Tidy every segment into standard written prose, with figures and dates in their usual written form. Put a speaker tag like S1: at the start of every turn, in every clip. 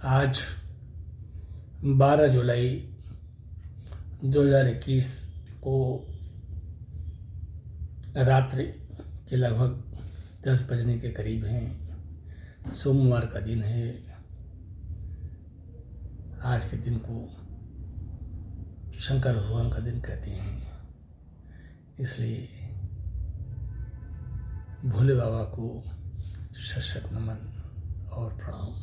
S1: आज 12 जुलाई 2021 को रात्रि के लगभग 10 बजने के करीब हैं। सोमवार का दिन है। आज के दिन को शंकर भगवान का दिन कहते हैं, इसलिए भोले बाबा को शत नमन और प्रणाम,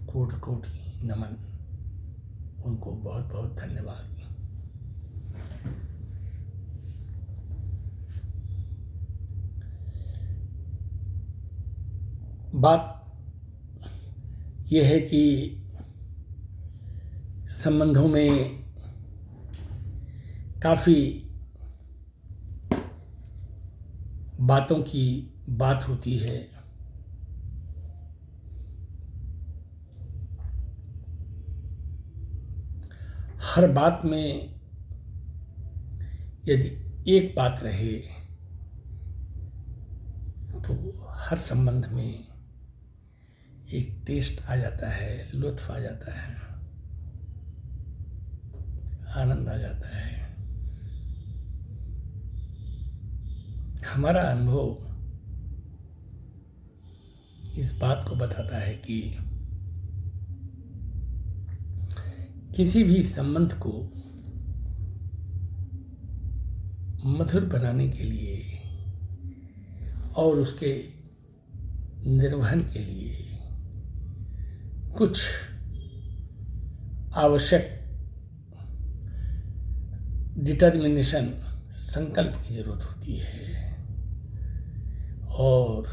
S1: कोटि कोटि नमन। उनको बहुत बहुत धन्यवाद। बात यह है कि संबंधों में काफ़ी बातों की बात होती है। हर बात में यदि एक बात रहे तो हर संबंध में एक टेस्ट आ जाता है, लुत्फ आ जाता है, आनंद आ जाता है। हमारा अनुभव इस बात को बताता है कि किसी भी संबंध को मधुर बनाने के लिए और उसके निर्वहन के लिए कुछ आवश्यक डिटर्मिनेशन, संकल्प की जरूरत होती है। और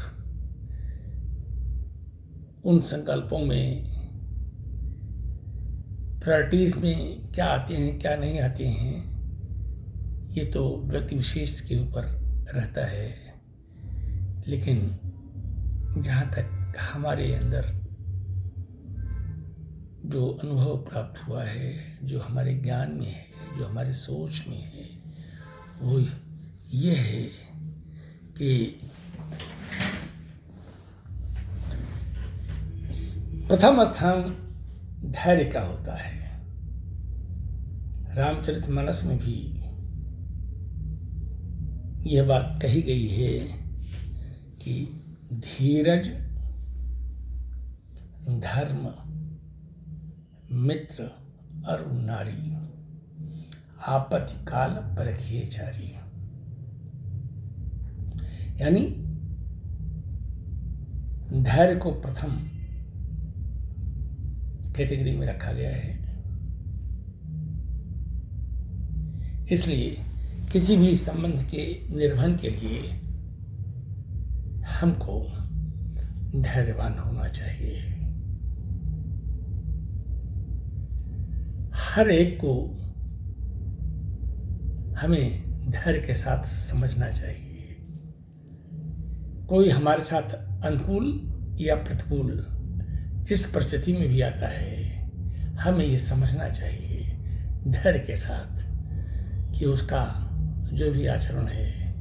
S1: उन संकल्पों में प्रायोरिटीज में क्या आते हैं, क्या नहीं आते हैं, ये तो व्यक्ति विशेष के ऊपर रहता है। लेकिन जहाँ तक हमारे अंदर जो अनुभव प्राप्त हुआ है, जो हमारे ज्ञान में है, जो हमारे सोच में है, वो ये है कि प्रथम स्थान धैर्य का होता है। रामचरितमानस में भी यह बात कही गई है कि धीरज, धर्म, मित्र और नारी, आपत्ति काल परखिए चारी। यानी धैर्य को प्रथम कैटेगरी में रखा गया है। इसलिए किसी भी संबंध के निर्वहन के लिए हमको धैर्यवान होना चाहिए। हर एक को हमें धैर्य के साथ समझना चाहिए। कोई हमारे साथ अनुकूल या प्रतिकूल जिस परिस्थिति में भी आता है, हमें ये समझना चाहिए धैर्य के साथ कि उसका जो भी आचरण है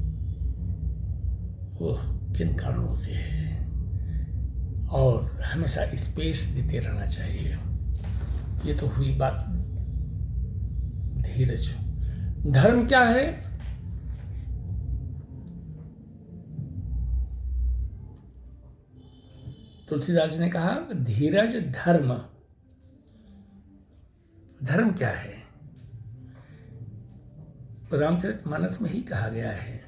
S1: वो किन कारणों से है, और हमेशा स्पेस देते रहना चाहिए। ये तो हुई बात धीरज। धर्म क्या है? तुलसीदास जी ने कहा धीरज धर्म। धर्म क्या है? रामचरितमानस में ही कहा गया है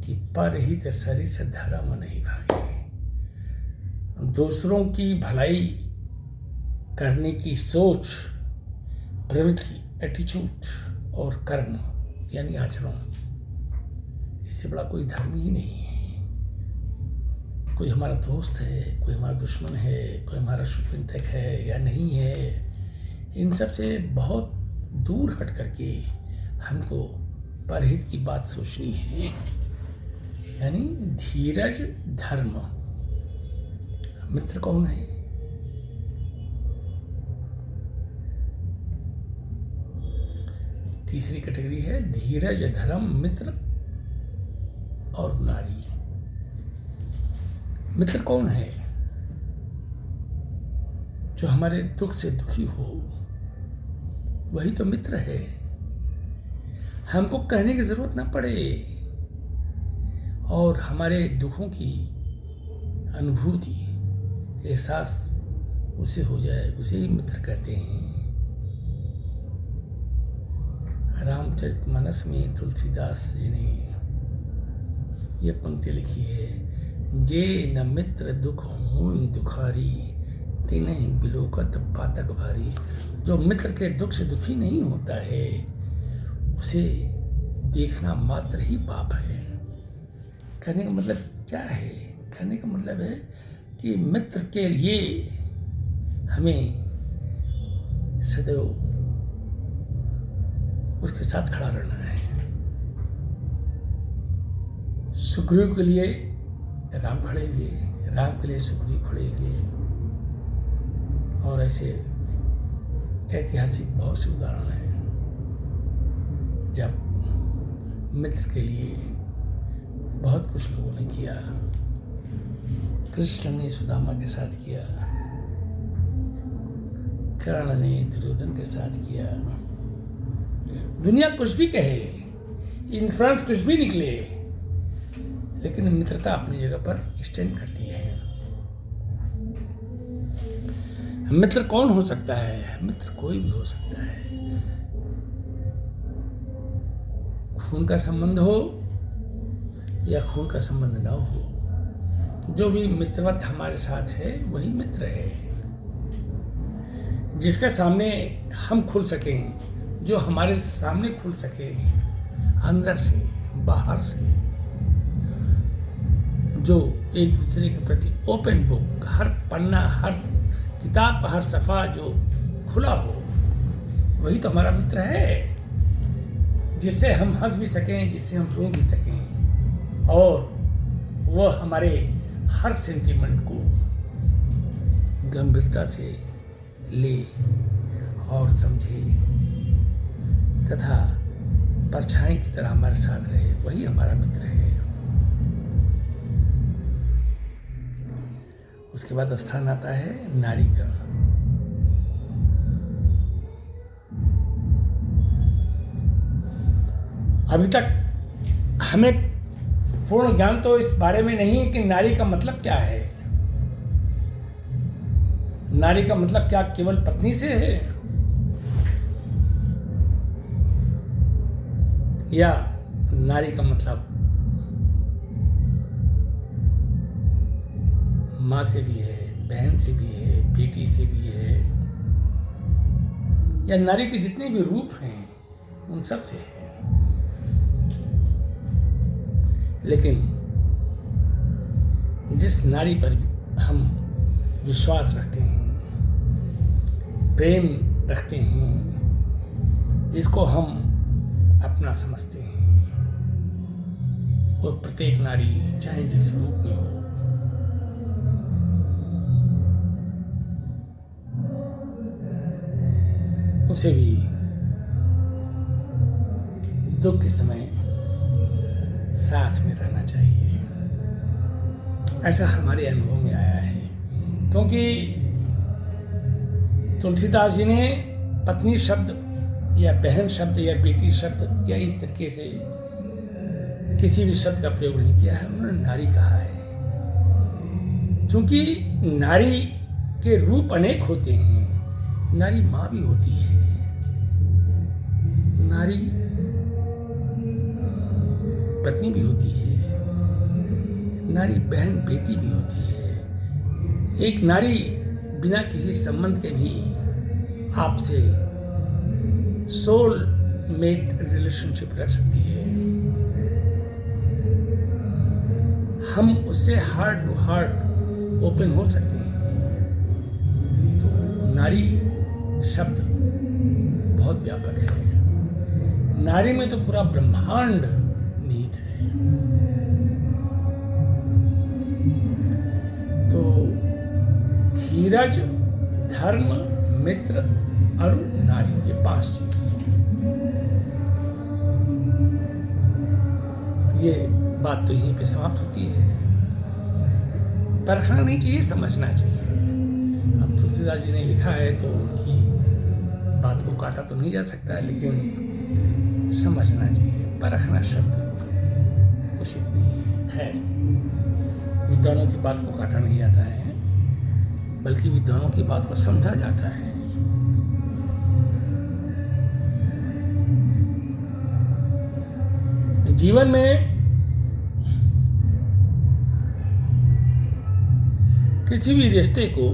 S1: कि परहित सरिस धर्म नहीं भाई। दूसरों की भलाई करने की सोच, प्रवृत्ति, एटीट्यूड और कर्म यानी आचरण, इससे बड़ा कोई धर्म ही नहीं है। कोई हमारा दोस्त है, कोई हमारा दुश्मन है, कोई हमारा शुभचिंतक है या नहीं है, इन सब से बहुत दूर हट करके हमको परहित की बात सोचनी है। यानी धीरज धर्म। मित्र कौन है? तीसरी कैटेगरी है धीरज धर्म मित्र और नारी। मित्र कौन है? जो हमारे दुख से दुखी हो, वही तो मित्र है। हमको कहने की जरूरत ना पड़े और हमारे दुखों की अनुभूति, एहसास उसे हो जाए, उसे ही मित्र कहते हैं। रामचरितमानस में तुलसीदास जी ने यह पंक्ति लिखी है, जे न मित्र दुख होई दुखारी, तिन्हि बिलोकत पातक भारी। जो मित्र के दुख से दुखी नहीं होता है, उसे देखना मात्र ही पाप है। कहने का मतलब क्या है? कहने का मतलब है कि मित्र के लिए हमें सदैव उसके साथ खड़ा रहना है। सुग्रीव के लिए राम खड़े हुए, राम के लिए सुग्रीव खड़े हुए, और ऐसे ऐतिहासिक बहुत से उदाहरण हैं जब मित्र के लिए बहुत कुछ लोगों ने किया। कृष्ण ने सुदामा के साथ किया, कर्ण ने दुर्योधन के साथ किया। दुनिया कुछ भी कहे, इन्फ्लुएंस कुछ भी निकले, लेकिन मित्रता अपनी जगह पर स्टैंड करती है। मित्र कौन हो सकता है? मित्र कोई भी हो सकता है। खून का संबंध हो या खून का संबंध ना हो, जो भी मित्रवत हमारे साथ है वही मित्र है। जिसके सामने हम खुल सकें, जो हमारे सामने खुल सके, अंदर से बाहर से, जो एक दूसरे के प्रति ओपन बुक, हर पन्ना, हर किताब, हर सफ़ा जो खुला हो, वही तो हमारा मित्र है। जिससे हम हंस भी सकें, जिससे हम रो भी सकें, और वह हमारे हर सेंटिमेंट को गंभीरता से ले और समझे, तथा परछाई की तरह हमारे साथ रहे, वही हमारा मित्र है। उसके बाद स्थान आता है नारी का। अभी तक हमें पूर्ण ज्ञान तो इस बारे में नहीं है कि नारी का मतलब क्या है। नारी का मतलब क्या केवल पत्नी से है, या नारी का मतलब माँ से भी है, बहन से भी है, बेटी से भी है, या नारी के जितने भी रूप हैं उन सब से है। लेकिन जिस नारी पर हम विश्वास रखते हैं, प्रेम रखते हैं, जिसको हम अपना समझते हैं, वो प्रत्येक नारी चाहे जिस रूप में हो, उसे भी दुख के समय साथ में रहना चाहिए। ऐसा हमारे अनुभव में आया है, क्योंकि तुलसीदास जी ने पत्नी शब्द या बहन शब्द या बेटी शब्द या इस तरीके से किसी भी शब्द का प्रयोग नहीं किया है, उन्होंने नारी कहा है। क्योंकि नारी के रूप अनेक होते हैं। नारी माँ भी होती है, नारी पत्नी भी होती है, नारी बहन बेटी भी होती है। एक नारी बिना किसी संबंध के भी आपसे सोल मेट रिलेशनशिप रख सकती है। हम उससे हार्ट टू हार्ट ओपन हो सकते हैं। तो नारी शब्द बहुत व्यापक है। नारी में तो पूरा ब्रह्मांड निहित है। तो धीरज, धर्म, मित्र और नारी, ये 5 चीज, ये बात तो यहीं पे समाप्त होती है। परखना नहीं चाहिए, समझना चाहिए। अब तुलसीदास जी ने लिखा है तो उनकी बात को काटा तो नहीं जा सकता है, लेकिन समझना चाहिए। परखना शब्द उचित नहीं है। विद्वानों की बात को काटा नहीं जाता है, बल्कि विद्वानों की बात को समझा जाता है। जीवन में किसी भी रिश्ते को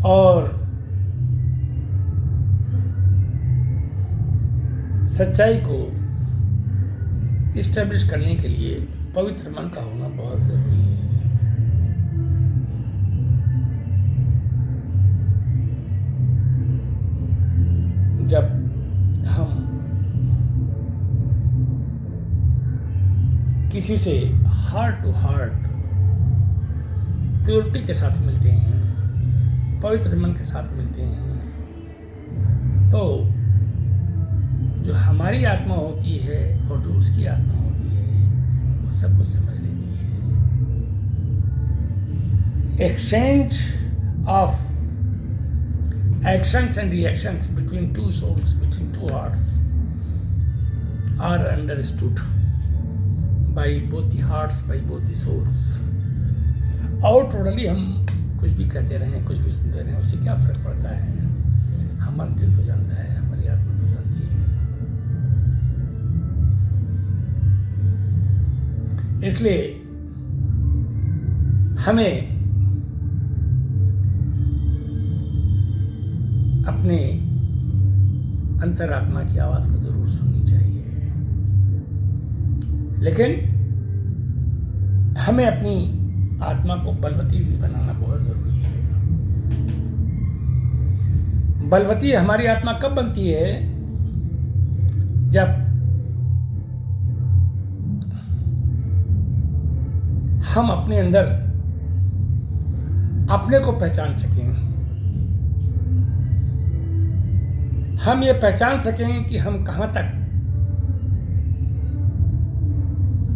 S1: और सच्चाई को इस्टेब्लिश करने के लिए पवित्र मन का होना बहुत जरूरी है। जब हम किसी से हार्ट टू हार्ट प्योरिटी के साथ मिलते हैं, पवित्र मन के साथ मिलते हैं, तो जो हमारी आत्मा होती है और जो उसकी आत्मा होती है वो सब कुछ समझ लेती है। Exchange of actions and reactions between two souls, between two hearts, are understood by both the hearts, by both the souls. और टोटली हम कुछ भी कहते रहें, कुछ भी सुनते रहें, उससे क्या फर्क पड़ता है? हमारा दिल तो जानता है, हमारी आत्मा तो जानती है। इसलिए हमें अपने अंतरात्मा की आवाज को जरूर सुननी चाहिए, लेकिन हमें अपनी आत्मा को बलवती भी बनाना बहुत जरूरी है। बलवती हमारी आत्मा कब बनती है? जब हम अपने अंदर अपने को पहचान सकें, हम ये पहचान सकें कि हम कहाँ तक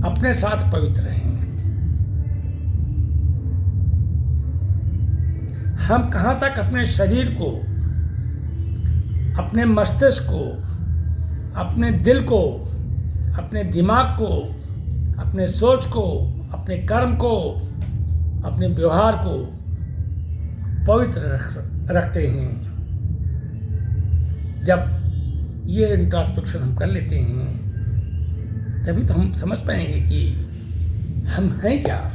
S1: अपने साथ पवित्र हैं, हम कहाँ तक अपने शरीर को, अपने मस्तिष्क को, अपने दिल को, अपने दिमाग को, अपने सोच को, अपने कर्म को, अपने व्यवहार को पवित्र रखते हैं। जब ये इंट्रोस्पेक्शन हम कर लेते हैं तभी तो हम समझ पाएंगे कि हम हैं क्या।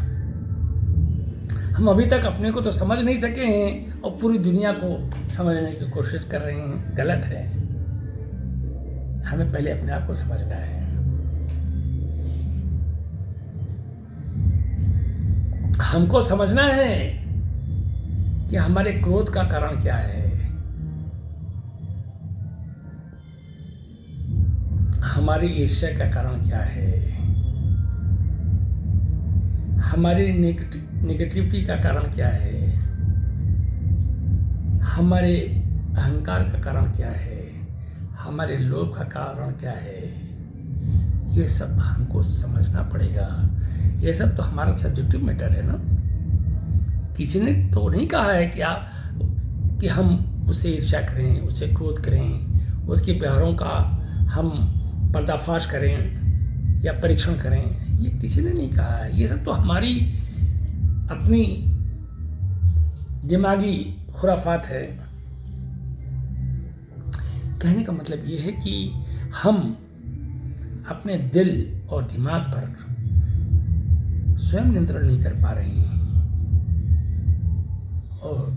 S1: हम अभी तक अपने kwa तो समझ नहीं सके हैं और पूरी दुनिया को समझने की कोशिश कर रहे हैं। गलत है। हमें पहले अपने आप को समझना है। हमको समझना है कि हमारे क्रोध का कारण क्या है, हमारी ईर्ष्या का कारण क्या है, हमारी नेगेटिविटी का कारण क्या है, हमारे अहंकार का कारण क्या है, हमारे लोभ का कारण क्या है। ये सब हमको समझना पड़ेगा। ये सब तो हमारा सब्जेक्टिव मैटर है ना। किसी ने तो नहीं कहा है कि हम उससे ईर्ष्या करें, उससे क्रोध करें, उसके व्यवहारों का हम पर्दाफाश करें या परीक्षण करें। ये किसी ने नहीं कहा है। ये सब तो हमारी अपनी दिमागी खुराफात है। कहने का मतलब ये है कि हम अपने दिल और दिमाग पर स्वयं नियंत्रण नहीं कर पा रहे हैं और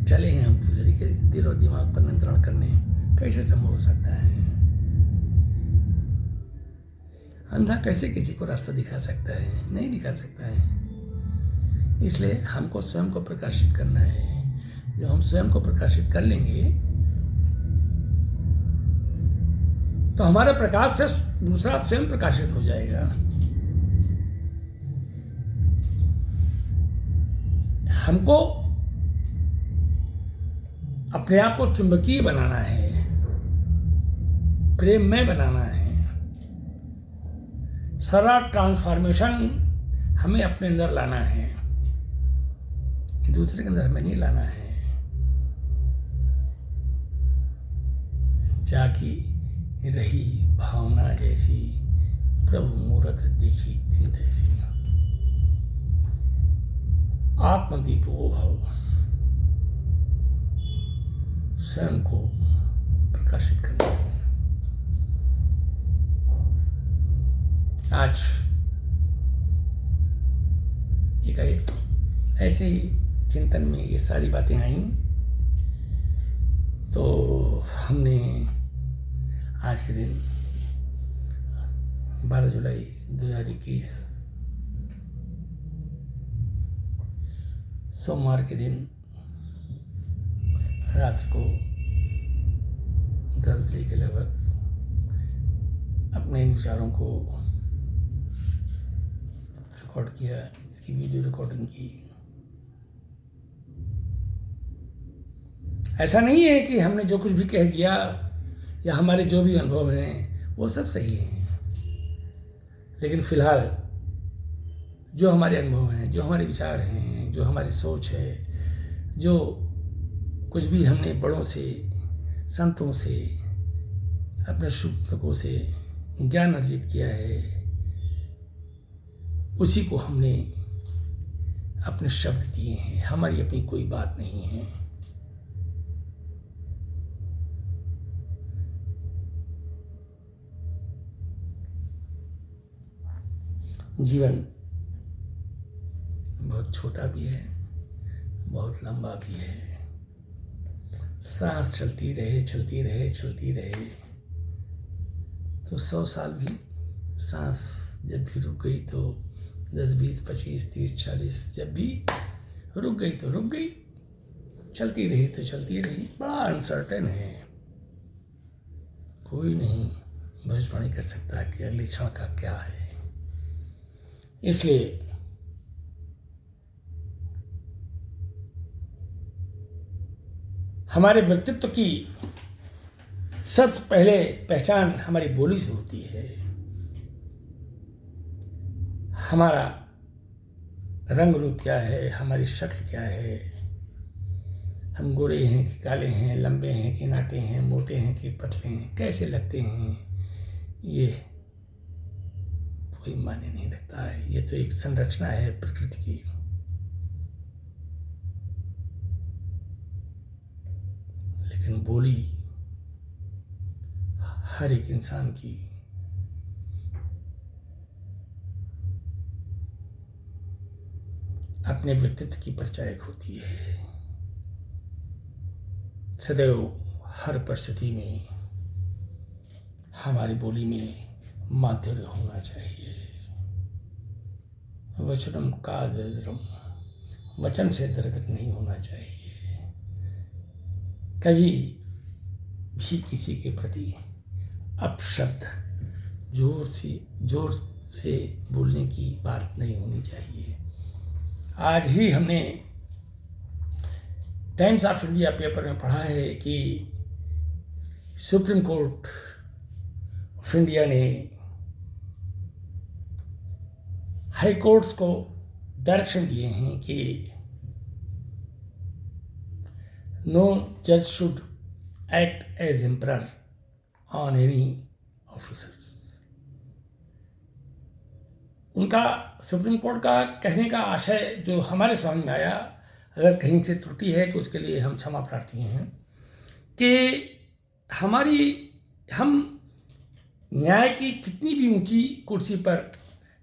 S1: चले हैं हम दूसरे के दिल और दिमाग पर नियंत्रण करने। कैसे संभव हो सकता है? अंधा कैसे किसी को रास्ता दिखा सकता है? नहीं दिखा सकता है। इसलिए हमको स्वयं को प्रकाशित करना है। जो हम स्वयं को प्रकाशित कर लेंगे तो हमारे प्रकाश से दूसरा स्वयं प्रकाशित हो जाएगा। हमको अपने आप को चुंबकीय बनाना है, प्रेममय बनाना है। सारा ट्रांसफॉर्मेशन हमें अपने अंदर लाना है। दूसरे के अंदर हमें नहीं लाना है। जाकी रही भावना जैसी, प्रभु मूरत देखी दिन तैसी। आत्मदीपो भव, स्वयं को प्रकाशित करना है। आज एक ऐसे ही चिंतन में ये सारी बातें आई, तो हमने आज के दिन 12 जुलाई 2021 सोमवार के दिन रात को 10 बजे के लगभग अपने इन विचारों को रिकॉर्ड किया, इसकी वीडियो रिकॉर्डिंग की। ऐसा नहीं है कि हमने जो कुछ भी कह दिया या हमारे जो भी अनुभव हैं वो सब सही हैं, लेकिन फिलहाल जो हमारे अनुभव हैं, जो हमारे विचार हैं, जो हमारी सोच है, जो कुछ भी हमने बड़ों से, संतों से, अपने शुभों से ज्ञान अर्जित किया है, उसी को हमने अपने शब्द दिए हैं। हमारी अपनी कोई बात नहीं है। जीवन बहुत छोटा भी है, बहुत लंबा भी है। सांस चलती रहे, चलती रहे, चलती रहे तो 100 साल भी, सांस जब भी रुक गई तो 10, 20, 25, 30, 40 जब भी रुक गई तो रुक गई, चलती रही तो चलती रही। बड़ा अनसर्टेन है, कोई नहीं भविष्यवाणी कर सकता कि अगले क्षण का क्या है। इसलिए हमारे व्यक्तित्व की सबसे पहले पहचान हमारी बोली से होती है। हमारा रंग रूप क्या है, हमारी शक्ल क्या है, हम गोरे हैं कि काले हैं, लंबे हैं कि नाटे हैं, मोटे हैं कि पतले हैं, कैसे लगते हैं, ये कोई मायने नहीं रखता है। ये तो एक संरचना है प्रकृति की। लेकिन बोली हर एक इंसान की अपने व्यक्तित्व की परिचायक होती है। सदैव हर परिस्थिति में हमारी बोली में माधुर्य होना चाहिए। वचनम का दर्दरम, वचन से दर्द नहीं होना चाहिए। कभी भी किसी के प्रति अपशब्द, जोर से बोलने की बात नहीं होनी चाहिए। आज ही हमने टाइम्स ऑफ इंडिया पेपर में पढ़ा है कि सुप्रीम कोर्ट ऑफ इंडिया ने हाई कोर्ट्स को डायरेक्शन दिए हैं कि नो जज should act as emperor on any officers. उनका सुप्रीम कोर्ट का कहने का आशय जो हमारे समझ में आया, अगर कहीं से त्रुटि है तो उसके लिए हम क्षमा प्रार्थी हैं, कि हम न्याय की कितनी भी ऊंची कुर्सी पर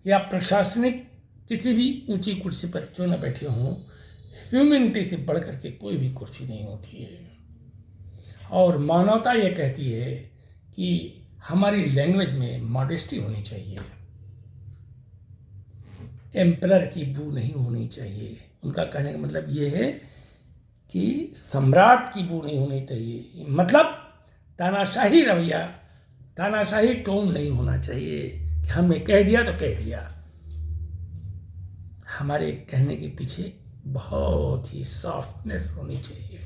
S1: या प्रशासनिक किसी भी ऊंची कुर्सी पर क्यों न बैठे हों, ह्यूमैनिटी से बढ़ करके कोई भी कुर्सी नहीं होती है। और मानवता ये कहती है कि हमारी लैंग्वेज में मॉडेस्टी होनी चाहिए, एम्परर की बू नहीं होनी चाहिए। उनका कहने का मतलब ये है कि सम्राट की बू नहीं होनी चाहिए, मतलब तानाशाही रवैया, तानाशाही टोन नहीं होना चाहिए कि हमने कह दिया तो कह दिया। हमारे कहने के पीछे बहुत ही सॉफ्टनेस होनी चाहिए,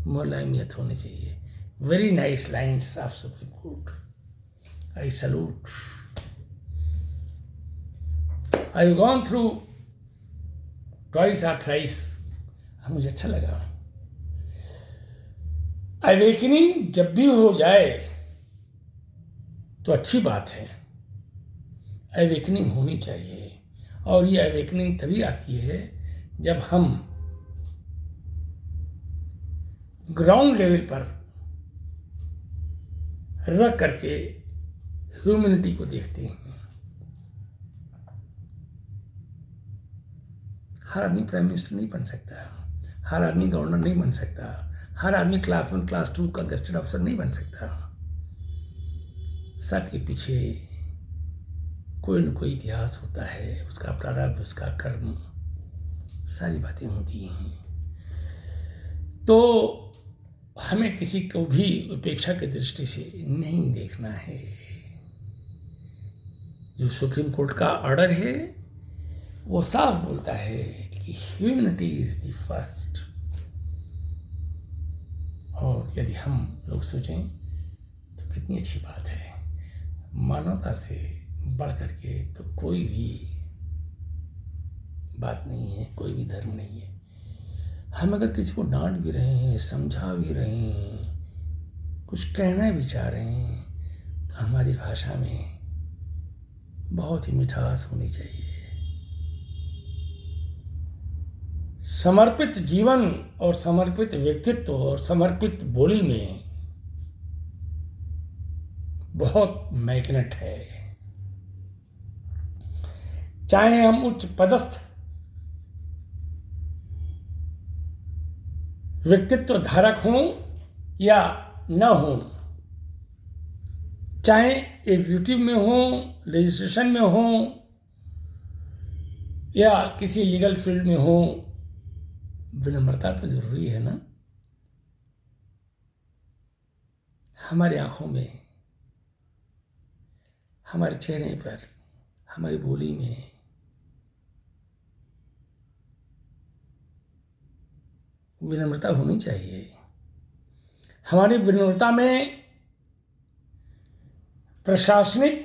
S1: मुलायमियत होनी चाहिए। Very nice lines of supreme court, I salute. I've gone through twice or thrice मुझे अच्छा लगा। अवेकनिंग जब भी हो जाए तो अच्छी बात है, अवेकनिंग होनी चाहिए। और ये अवेकनिंग तभी आती है जब हम ग्राउंड लेवल पर रख करके ह्यूमैनिटी को देखते हैं। हर आदमी प्राइम मिनिस्टर नहीं बन सकता, हर आदमी गवर्नर नहीं बन सकता, हर आदमी क्लास 1 क्लास 2 का गेस्टेड ऑफिसर नहीं बन सकता। सबके पीछे कोई न कोई इतिहास होता है, उसका प्रारब्ध, उसका कर्म, सारी बातें होती हैं। तो हमें किसी को भी उपेक्षा की दृष्टि से नहीं देखना है। जो सुप्रीम कोर्ट का ऑर्डर है वो साफ बोलता है कि ह्यूमैनिटी इज द फर्स्ट। और यदि हम लोग सोचें तो कितनी अच्छी बात है। मानवता से बढ़ करके तो कोई भी बात नहीं है, कोई भी धर्म नहीं है। हम अगर किसी को डांट भी रहे हैं, समझा भी रहे हैं, कुछ कहना भी चाह रहे हैं, तो हमारी भाषा में बहुत ही मिठास होनी चाहिए। समर्पित जीवन और समर्पित व्यक्तित्व और समर्पित बोली में बहुत मैग्नेट है। चाहे हम उच्च पदस्थ व्यक्तित्व धारक हों या न हों, चाहे एग्जीक्यूटिव में हों, लेजिस्लेशन में हों या किसी लीगल फील्ड में हों, विनम्रता तो जरूरी है ना। हमारी आंखों में, हमारे चेहरे पर, हमारी बोली में विनम्रता होनी चाहिए। हमारी विनम्रता में प्रशासनिक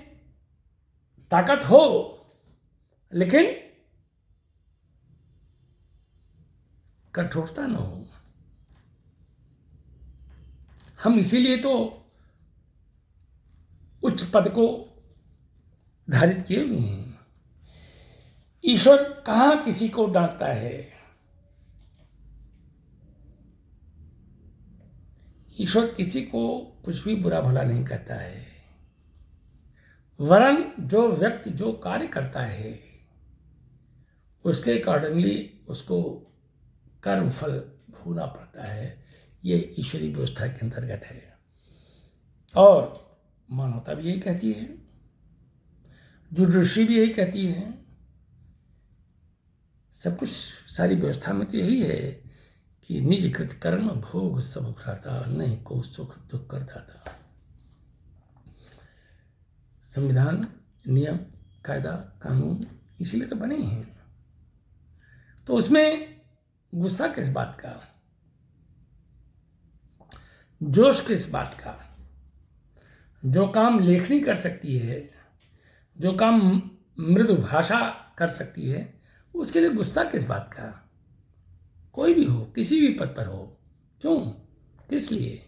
S1: ताकत हो, लेकिन कठोरता न हो। हम इसीलिए तो उच्च पद को धारित किए हुए हैं। ईश्वर कहाँ किसी को डांटता है? ईश्वर किसी को कुछ भी बुरा भला नहीं कहता है, वरन जो व्यक्ति जो कार्य करता है उसके अकॉर्डिंगली उसको कर्म फल भोगना पड़ता है। ये ईश्वरीय व्यवस्था के अंतर्गत है। और मानवता भी यही कहती है, जुडिशरी भी यही कहती है, सब कुछ सारी व्यवस्था में तो यही है कि निज कृत कर्म भोग सब भ्राता, नहीं को सुख दुख कर दाता। संविधान, नियम, कायदा, कानून इसीलिए तो बने हैं। तो उसमें गुस्सा किस बात का, जोश किस बात का? जो काम लेखनी कर सकती है, जो काम मृदु भाषा कर सकती है, उसके लिए गुस्सा किस बात का? कोई भी हो, किसी भी पद पर हो, क्यों, किस लिए?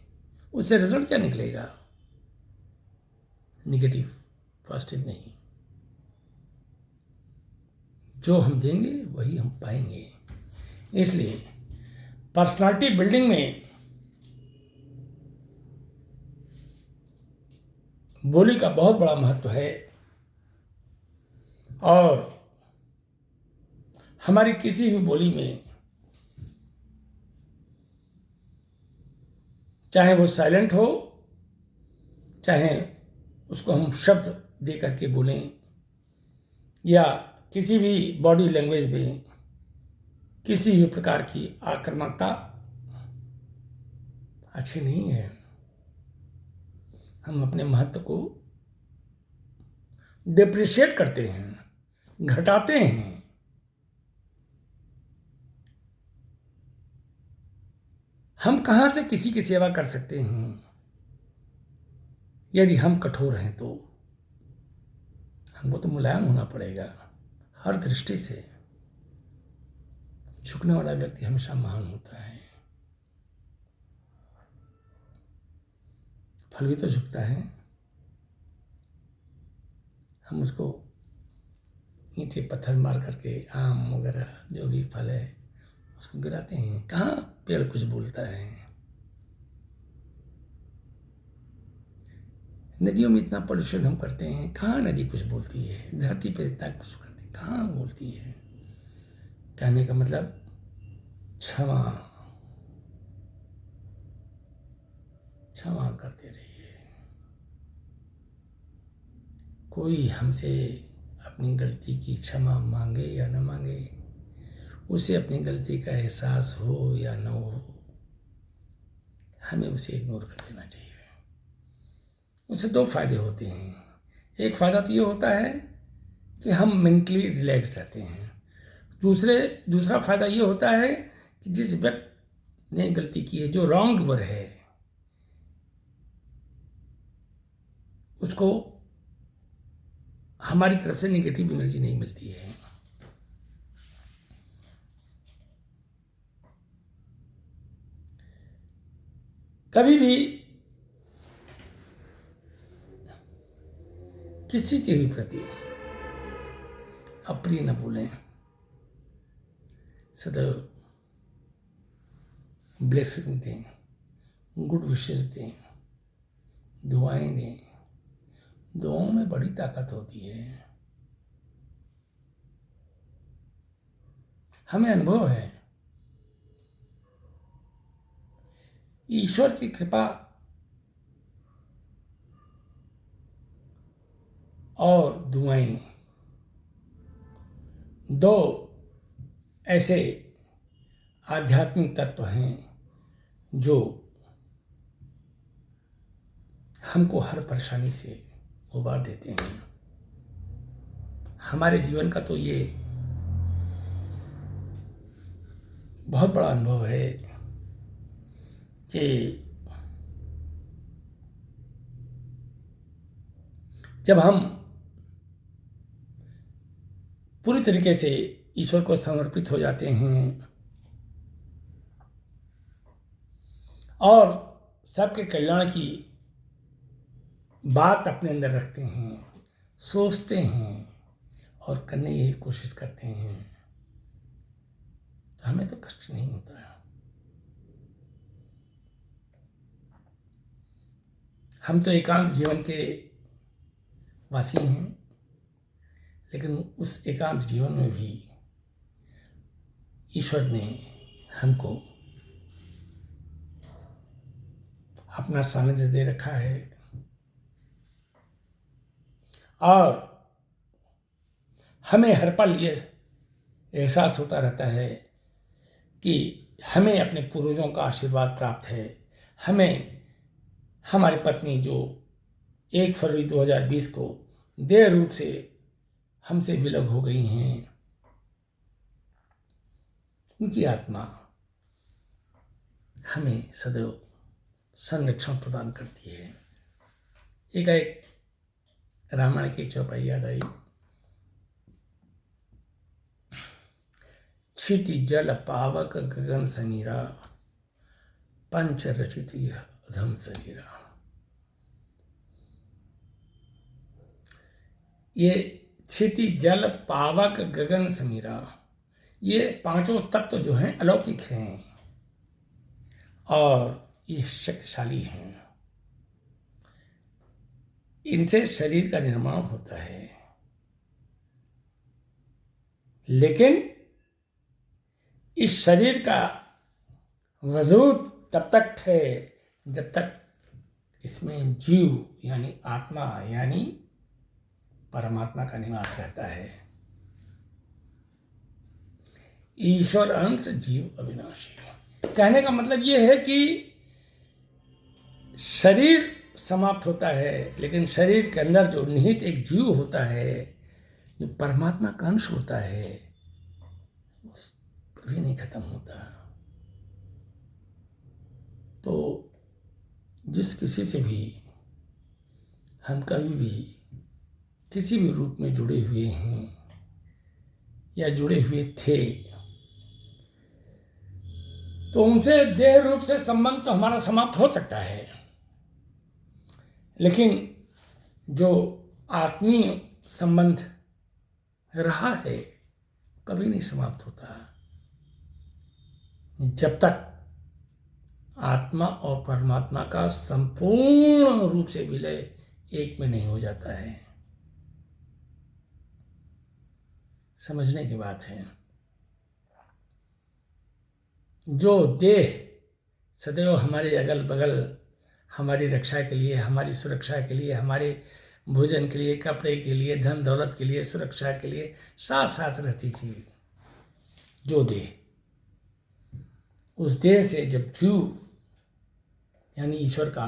S1: उससे रिजल्ट क्या निकलेगा? निगेटिव, पॉजिटिव नहीं। जो हम देंगे वही हम पाएंगे। इसलिए पर्सनालिटी बिल्डिंग में बोली का बहुत बड़ा महत्व है। और हमारी किसी भी बोली में, चाहे वो साइलेंट हो, चाहे उसको हम शब्द दे करके बोलें, या किसी भी बॉडी लैंग्वेज में किसी भी प्रकार की आक्रामकता अच्छी नहीं है। हम अपने महत्व को डिप्रिशिएट करते हैं, घटाते हैं। हम कहाँ से किसी की सेवा कर सकते हैं यदि हम कठोर हैं? तो हमको तो मुलायम होना पड़ेगा हर दृष्टि से। झुकने वाला व्यक्ति हमेशा महान होता है। फल भी तो झुकता है, हम उसको नीचे पत्थर मार करके आम वगैरह जो भी फल है उसको गिराते हैं। कहाँ पेड़ कुछ बोलता है। नदियों में इतना पोल्यूशन हम करते हैं, कहाँ नदी कुछ बोलती है। धरती पे इतना कुछ करती है, कहाँ बोलती है। कहने का मतलब क्षमा क्षमा करते रहिए। कोई हमसे अपनी गलती की क्षमा मांगे या न मांगे, उसे अपनी गलती का एहसास हो या न हो, हमें उसे इग्नोर कर देना चाहिए। उससे दो फायदे होते हैं। एक फ़ायदा तो ये होता है कि हम मेंटली रिलैक्स रहते हैं। दूसरा फ़ायदा ये होता है कि जिस व्यक्ति ने गलती की है, जो रॉन्ग डूअर है, उसको हमारी तरफ से नेगेटिव एनर्जी नहीं मिलती है। कभी भी किसी के भी प्रति अप्रिय न बोलें, सदैव ब्लेसिंग दें, गुड विशेस दें, दुआएं दें। दुआओं में बड़ी ताकत होती है। हमें अनुभव है, ईश्वर की कृपा और दुआएं दो ऐसे आध्यात्मिक तत्व हैं जो हमको हर परेशानी से उबार देते हैं। हमारे जीवन का तो ये बहुत बड़ा अनुभव है कि जब हम पूरी तरीके से ईश्वर को समर्पित हो जाते हैं और सबके कल्याण की बात अपने अंदर रखते हैं, सोचते हैं और करने की कोशिश करते हैं, तो हमें तो कष्ट नहीं होता है। हम तो एकांत जीवन के वासी हैं, लेकिन उस एकांत जीवन में भी ईश्वर ने हमको अपना सानिध्य दे रखा है और हमें हर पल ये एहसास होता रहता है कि हमें अपने पूर्वजों का आशीर्वाद प्राप्त है। हमें हमारी पत्नी जो 1 फरवरी 2020 को देह रूप से हमसे विलग हो गई हैं, उनकी आत्मा हमें सदैव संरक्षण प्रदान करती है। एक रामायण की एक चौपाई याद आई। क्षिति जल पावक गगन समीरा, पंच रचित अधम शरीरा। ये क्षिति जल पावक गगन समीरा, ये पांचों तत्व जो हैं अलौकिक हैं और ये शक्तिशाली हैं। इनसे शरीर का निर्माण होता है, लेकिन इस शरीर का वजूद तब तक है जब तक इसमें जीव यानी आत्मा यानी परमात्मा का निवास रहता है। ईश्वर अंश जीव अविनाशी। कहने का मतलब ये है कि शरीर समाप्त होता है, लेकिन शरीर के अंदर जो निहित एक जीव होता है, जो परमात्मा का अंश होता है, वो कभी नहीं खत्म होता। तो जिस किसी से भी हम कभी भी किसी भी रूप में जुड़े हुए हैं या जुड़े हुए थे, तो उनसे देह रूप से संबंध तो हमारा समाप्त हो सकता है, लेकिन जो आत्मीय संबंध रहा है कभी नहीं समाप्त होता जब तक आत्मा और परमात्मा का संपूर्ण रूप से विलय एक में नहीं हो जाता है। समझने की बात है। जो देह सदैव हमारे अगल बगल हमारी रक्षा के लिए, हमारी सुरक्षा के लिए, हमारे भोजन के लिए, कपड़े के लिए, धन दौलत के लिए, सुरक्षा के लिए साथ साथ रहती थी, जो देह, उस देह से जब जीव यानी ईश्वर का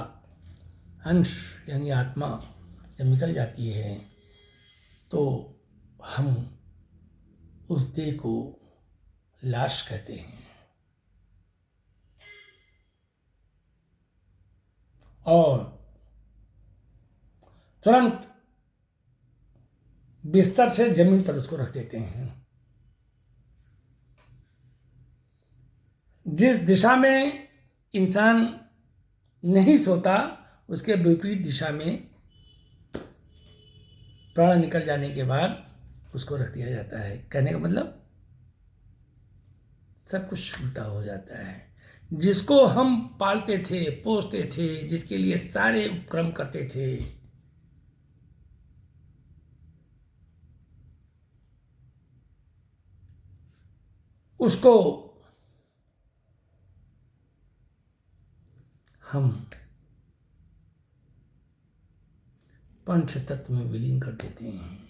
S1: अंश यानी आत्मा जब निकल जाती है तो हम उस देह को लाश कहते हैं। और तुरंत बिस्तर से जमीन पर उसको रख देते हैं। जिस दिशा में इंसान नहीं सोता उसके विपरीत दिशा में प्राण निकल जाने के बाद उसको रख दिया जाता है। कहने का मतलब सब कुछ उल्टा हो जाता है। जिसको हम पालते थे, पोसते थे, जिसके लिए सारे उपक्रम करते थे, उसको हम पंच तत्व में विलीन कर देते हैं।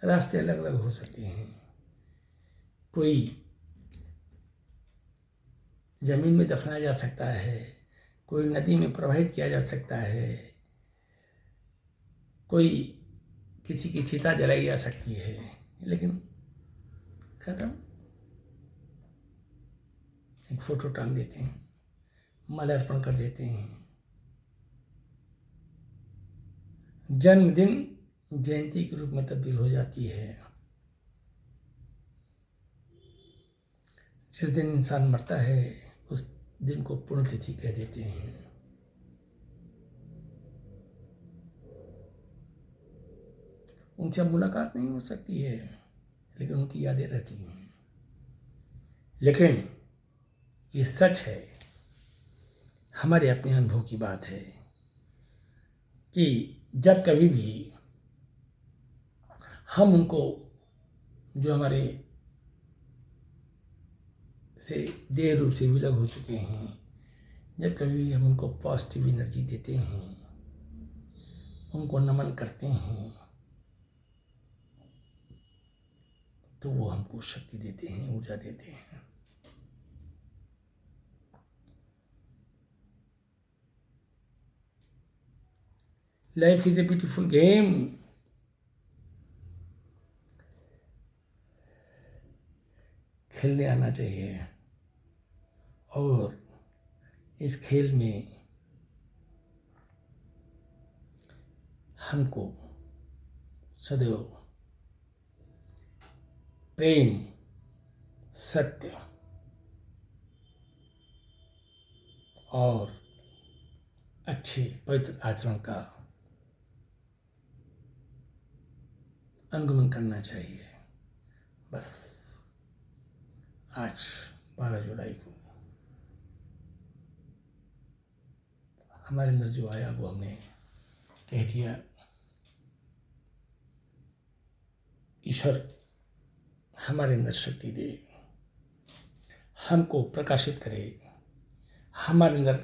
S1: रास्ते अलग अलग हो सकते हैं। कोई जमीन में दफनाया जा सकता है, कोई नदी में प्रवाहित किया जा सकता है, कोई किसी की चिता जलाई जा सकती है, लेकिन खत्म। एक फोटो टांग देते हैं, माल्यार्पण कर देते हैं। जन्मदिन जयंती के रूप में तब्दील हो जाती है। जिस दिन इंसान मरता है उस दिन को पुण्यतिथि कह देते हैं। उनसे अब मुलाकात नहीं हो सकती है, लेकिन उनकी यादें रहती हैं। लेकिन ये सच है, हमारे अपने अनुभव की बात है कि जब कभी भी हम उनको, जो हमारे से देह रूप से विलग हो चुके हैं, जब कभी भी हम उनको पॉजिटिव एनर्जी देते हैं, उनको नमन करते हैं, तो वो हमको शक्ति देते हैं, ऊर्जा देते हैं। Life is a beautiful game. खेलने आना चाहिए और इस खेल में हमको सदैव प्रेम, सत्य और अच्छे पवित्र आचरण का अनुगमन करना चाहिए। बस आज 12 जुलाई को हमारे अंदर जो आया वो हमने कह दिया। ईश्वर हमारे अंदर शक्ति दे, हमको प्रकाशित करे, हमारे अंदर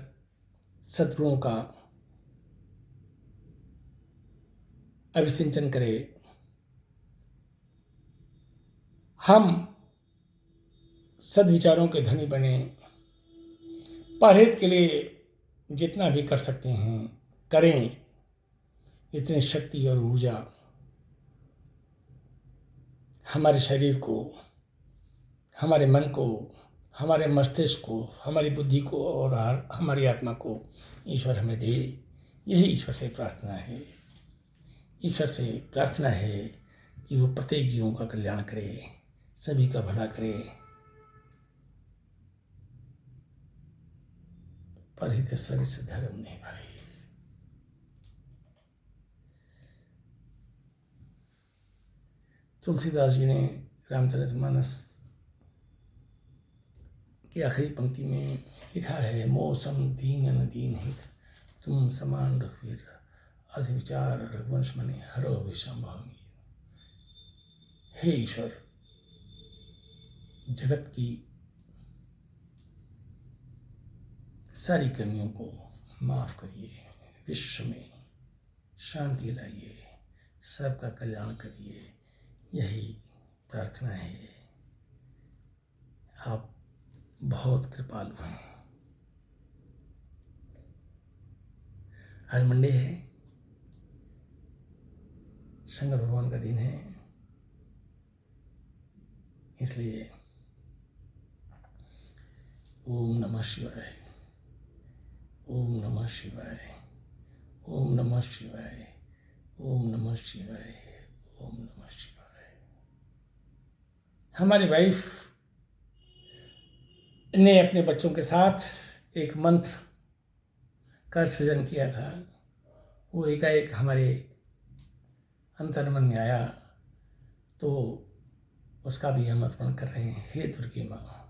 S1: सद्गुणों का अभिसिंचन करे, हम सद्विचारों के धनी बने, परहित के लिए जितना भी कर सकते हैं करें, इतनी शक्ति और ऊर्जा हमारे शरीर को, हमारे मन को, हमारे मस्तिष्क को, हमारी बुद्धि को और हमारी आत्मा को ईश्वर हमें दे। यही ईश्वर से प्रार्थना है। ईश्वर से प्रार्थना है कि वो प्रत्येक जीवों का कल्याण करे, सभी का भला करे। परहित सरिस धर्म निभाए। तुलसीदास जी ने रामचरितमानस की आखिरी पंक्ति में लिखा है, मौसम दीन न दीन हित तुम समान रघुवीर, अस विचार रघुवंश मने हरो विषम भावी। हे ईश्वर, जगत की सारी कमियों को माफ करिए, विश्व में शांति लाइए, सबका कल्याण करिए, यही प्रार्थना है। आप बहुत कृपालु हैं। आज मंडे है, शंकर भगवान का दिन है, इसलिए ओम नमः शिवाय, ओम नमः शिवाय, ओम नमः शिवाय, ओम नमः शिवाय, ओम नमः शिवाय। हमारी वाइफ ने अपने बच्चों के साथ एक मंत्र का सृजन किया था। वो एकाएक हमारे अंतर्मन में आया, तो उसका भी हम स्मरण कर रहे हैं। हे दुर्गे माँ,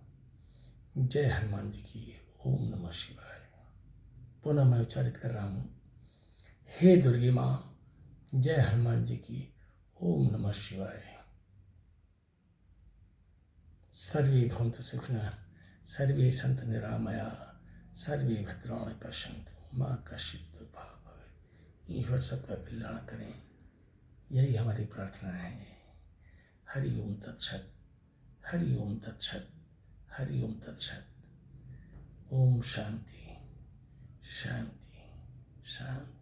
S1: जय हनुमान जी की, ओम नमः शिवाय। पुनः मैं उच्चारित कर रहा हूँ, हे दुर्गे माँ, जय हनुमान जी की, ओम नमः शिवाय। सर्वे भवन्तु सुखिनः, सर्वे सन्तु निरामया, सर्वे भद्राणि पश्यन्तु माँ कश्चित् दुर्भाग् भवेत्। ईश्वर सबका कल्याण करें, यही हमारी प्रार्थना है। हरि ओम तत्सत, हरि ओम तत्सत, हरि ओम तत्सत। ओम शांति शांति शांति।